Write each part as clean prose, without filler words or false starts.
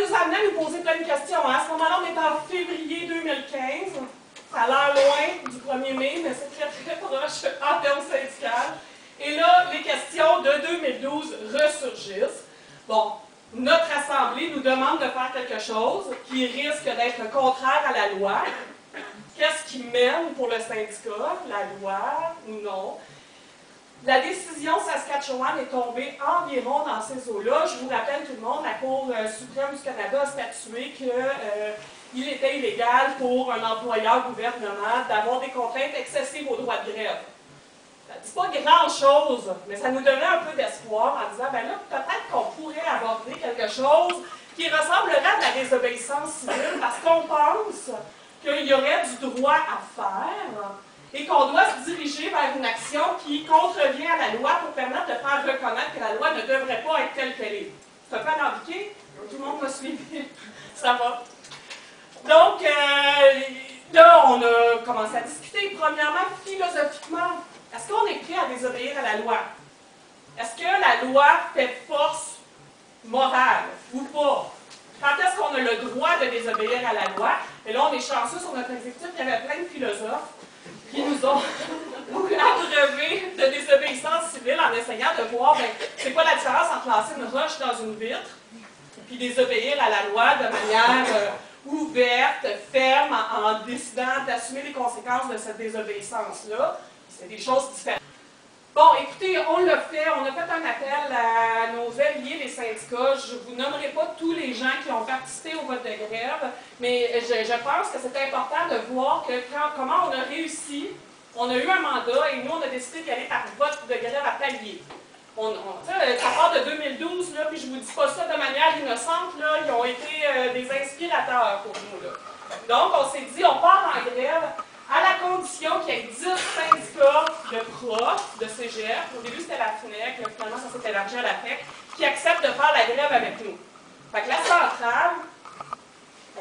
nous a amené à nous poser plein de questions. À ce moment-là, on est en février 2015. Ça a l'air loin du 1er mai, mais c'est très, très proche en termes syndicaux. Et là, les questions de 2012 ressurgissent. Bon, notre Assemblée nous demande de faire quelque chose qui risque d'être contraire à la loi. Qu'est-ce qui mène pour le syndicat? La loi ou non? La décision Saskatchewan est tombée environ dans ces eaux-là. Je vous rappelle tout le monde, la Cour suprême du Canada a statué qu'il était illégal pour un employeur gouvernement d'avoir des contraintes excessives au droit de grève. Ça ne dit pas grand-chose, mais ça nous donnait un peu d'espoir en disant, ben là, peut-être qu'on pourrait aborder quelque chose qui ressemblerait à de la désobéissance civile, parce qu'on pense qu'il y aurait du droit à faire et qu'on doit se diriger vers une action qui contrevient à la loi pour permettre de faire reconnaître que la loi ne devrait pas être telle qu'elle est. C'est un peu alambiqué? Tout le monde m'a suivi? Ça va. Donc, là, on a commencé à discuter. Premièrement, philosophiquement, est-ce qu'on est prêt à désobéir à la loi? Est-ce que la loi fait force morale ou pas? Quand est-ce qu'on a le droit de désobéir à la loi? Et là, on est chanceux sur notre exécutif, il y avait plein de philosophes qui nous ont abreuvé de désobéissance civile en essayant de voir c'est quoi la différence entre lancer une roche dans une vitre puis désobéir à la loi de manière ouverte, ferme, en décidant d'assumer les conséquences de cette désobéissance-là. C'est des choses différentes. Bon, écoutez, on l'a fait, on a fait un appel à nos alliés, les syndicats. Je ne vous nommerai pas tous les gens qui ont participé au vote de grève, mais je pense que c'est important de voir comment on a réussi. On a eu un mandat et nous, on a décidé d'y aller par vote de grève à palier. Ça part de 2012, là, puis je ne vous dis pas ça de manière innocente, là, ils ont été des inspirateurs pour nous. Là. Donc, on s'est dit, on part en grève à la condition qu'il y ait 10 syndicats de profs, de cégep, au début c'était la FNEC, mais finalement ça s'est élargi à la FEC, qui acceptent de faire la grève avec nous. Fait que la centrale,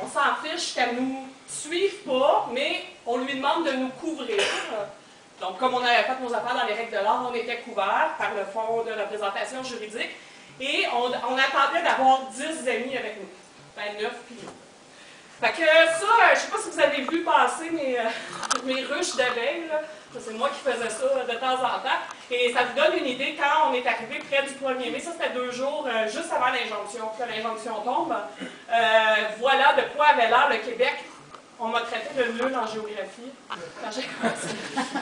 on s'en fiche qu'elle ne nous suive pas, mais on lui demande de nous couvrir. Donc comme on avait fait nos affaires dans les règles de l'art, on était couverts par le fonds de représentation juridique, et on attendait d'avoir 10 amis avec nous. Ben 9 puis nous. Fait que ça, je ne sais pas si vous avez vu passer mes ruches d'abeilles, c'est moi qui faisais ça de temps en temps, et ça vous donne une idée quand on est arrivé près du 1er mai, ça c'était 2 jours juste avant l'injonction, que l'injonction tombe. Voilà de quoi avait l'air le Québec. On m'a traité de nul en géographie quand j'ai commencé.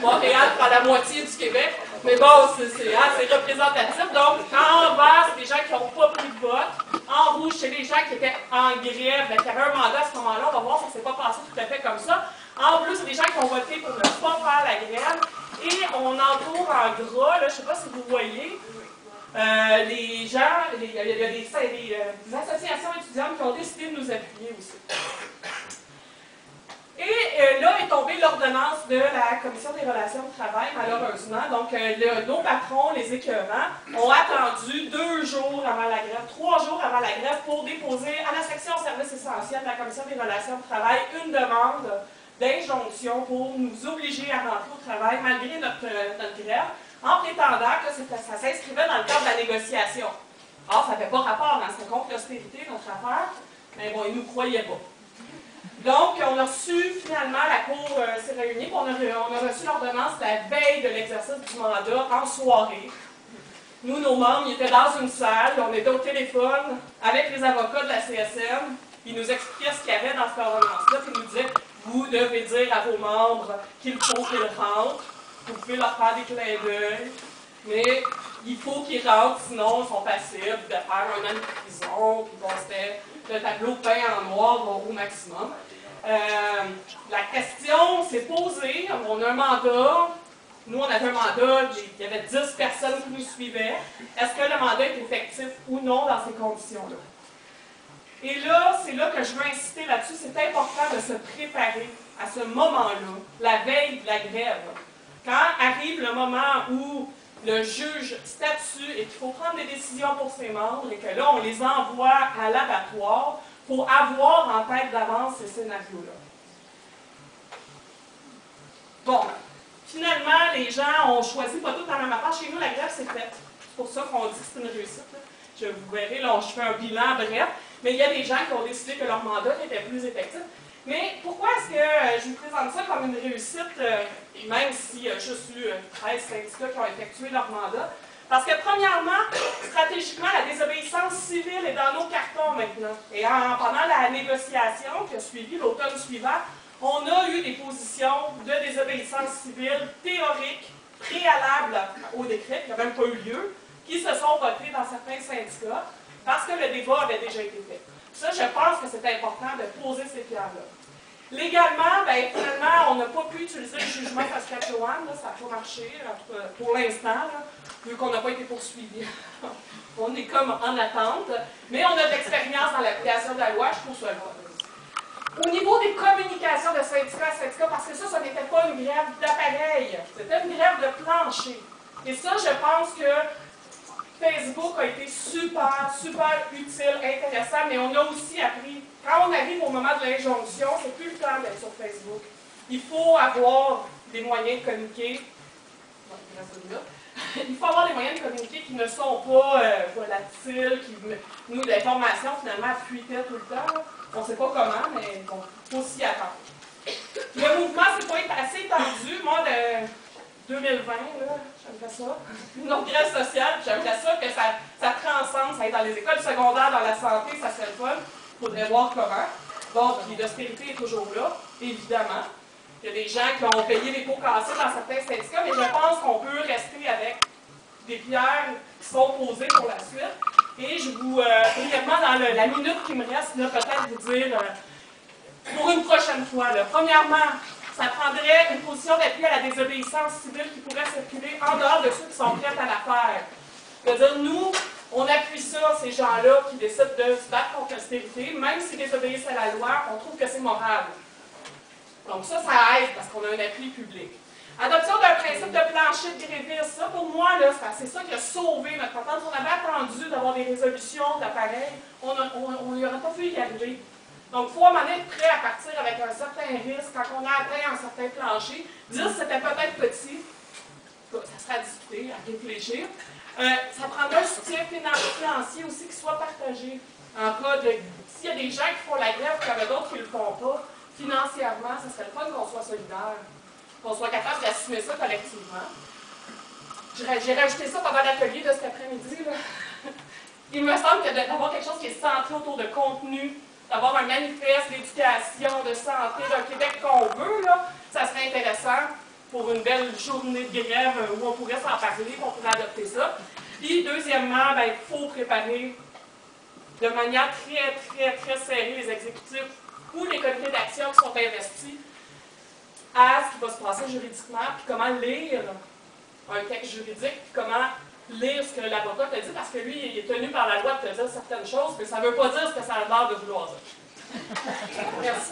Montréal prend la moitié du Québec, mais bon, c'est représentatif. Donc, en vert, c'est des gens qui n'ont pas pris de vote. En rouge, c'est les gens qui étaient en grève, qui avaient un mandat à ce moment-là. On va voir si ça ne s'est pas passé tout à fait comme ça. En bleu, c'est des gens qui ont voté pour ne pas faire la grève. Et on entoure en gras, là, je ne sais pas si vous voyez, les gens, il y a des associations étudiantes qui ont décidé de nous appuyer aussi. Et là est tombée l'ordonnance de la Commission des relations de travail, malheureusement. Donc, nos patrons, les écœurants, ont attendu 2 jours avant la grève, 3 jours avant la grève, pour déposer à la section services essentiels de la Commission des relations de travail une demande d'injonction pour nous obliger à rentrer au travail malgré notre grève, en prétendant que ça s'inscrivait dans le cadre de la négociation. Or, ça n'avait pas rapport, hein, c'était contre l'austérité, notre affaire, mais bon, ils ne nous croyaient pas. Donc, on a reçu, finalement, la Cour s'est réunie, puis on a reçu l'ordonnance la veille de l'exercice du mandat en soirée. Nous, nos membres, ils étaient dans une salle, on était au téléphone avec les avocats de la CSN, ils nous expliquaient ce qu'il y avait dans cette ordonnance-là, puis ils nous disaient, vous devez dire à vos membres qu'il faut qu'ils rentrent, vous pouvez leur faire des clins d'œil, mais il faut qu'ils rentrent, sinon ils sont passibles de faire 1 an de prison, puis bon, c'était le tableau peint en noir au maximum. La question s'est posée, on a un mandat, nous on avait un mandat, il y avait 10 personnes qui nous suivaient. Est-ce que le mandat est effectif ou non dans ces conditions-là? Et là, c'est là que je veux insister là-dessus, c'est important de se préparer à ce moment-là, la veille de la grève. Quand arrive le moment où le juge statue et qu'il faut prendre des décisions pour ses membres et que là, on les envoie à l'abattoir pour avoir en tête d'avance ces scénarios-là. Bon, finalement, les gens ont choisi pas tout la même affaire. Chez nous, la grève, c'est faite. C'est pour ça qu'on dit que c'est une réussite. Là. vous verrez, là, je fais un bilan bref, mais il y a des gens qui ont décidé que leur mandat était plus effectif. Mais pourquoi est-ce que je vous présente ça comme une réussite, même si juste eu 13 syndicats qui ont effectué leur mandat? Parce que premièrement, stratégiquement, la désobéissance civile est dans nos cartons maintenant. Et pendant la négociation qui a suivi l'automne suivant, on a eu des positions de désobéissance civile théoriques, préalables au décret, qui n'a même pas eu lieu, qui se sont votées dans certains syndicats, parce que le débat avait déjà été fait. Ça, je pense que c'est important de poser ces pierres-là. Légalement, bien, finalement, on n'a pas pu utiliser le jugement Saskatchewan, là, ça n'a pas marché pour l'instant, vu qu'on n'a pas été poursuivi. On est comme en attente, mais on a de l'expérience dans l'application de la loi, je trouve ça là. Au niveau des communications de syndicat à syndicat, parce que ça n'était pas une grève d'appareil, c'était une grève de plancher. Et ça, je pense que Facebook a été super, super utile, intéressant, mais on a aussi appris, quand on arrive au moment de l'injonction, c'est plus le temps d'être sur Facebook. Il faut avoir des moyens de communiquer. Il faut avoir des moyens de communiquer qui ne sont pas volatiles, qui nous, l'information finalement fuitait tout le temps. On ne sait pas comment, mais bon, il faut s'y attendre. Le mouvement s'est pas été assez tendu. Moi, de 2020, j'aimerais ça. Une autre grève sociale, j'aimerais ça que ça transcende, ça aille dans les écoles secondaires, dans la santé, ça serait le fun. Il faudrait voir comment. Bon, puis l'austérité est toujours là, évidemment. Il y a des gens qui ont payé les pots cassés dans certains syndicats, mais je pense qu'on peut rester avec des pierres qui sont posées pour la suite. Et je vous, brièvement, dans la minute qui me reste, peut-être vous dire, pour une prochaine fois, là, premièrement, ça prendrait une position d'appui à la désobéissance civile qui pourrait circuler en dehors de ceux qui sont prêts à la faire. C'est-à-dire, nous, on appuie ça, ces gens-là qui décident de se battre contre l'austérité, même s'ils désobéissent à la loi, on trouve que c'est moral. Donc ça aide parce qu'on a un appui public. Adoption d'un principe de plancher de grévistes, ça pour moi, c'est ça qui a sauvé notre patente. On avait attendu d'avoir des résolutions d'appareils, on n'y aurait pas pu y arriver. Donc, il faut à un moment donné être prêt à partir avec un certain risque quand on a atteint un certain plancher. Dire que c'était peut-être petit, ça sera à discuter, à réfléchir. Ça prendra un soutien financier aussi qui soit partagé. En cas de, s'il y a des gens qui font la grève, qu'il y en a d'autres qui ne le font pas, financièrement, ça serait le fun qu'on soit solidaire, qu'on soit capable d'assumer ça collectivement. J'ai rajouté ça pendant l'atelier de cet après-midi. Il me semble que d'avoir quelque chose qui est centré autour de contenu, d'avoir un manifeste d'éducation, de santé d'un Québec qu'on veut, là, ça serait intéressant pour une belle journée de grève où on pourrait s'en parler, qu'on pourrait adopter ça. Puis, deuxièmement, il faut préparer de manière très, très, très serrée les exécutifs ou les comités d'action qui sont investis à ce qui va se passer juridiquement, puis comment lire un texte juridique, puis comment lire ce que l'avocat te dit, parce que lui, il est tenu par la loi de te dire certaines choses, mais ça ne veut pas dire ce que ça a l'air de vouloir dire. Merci.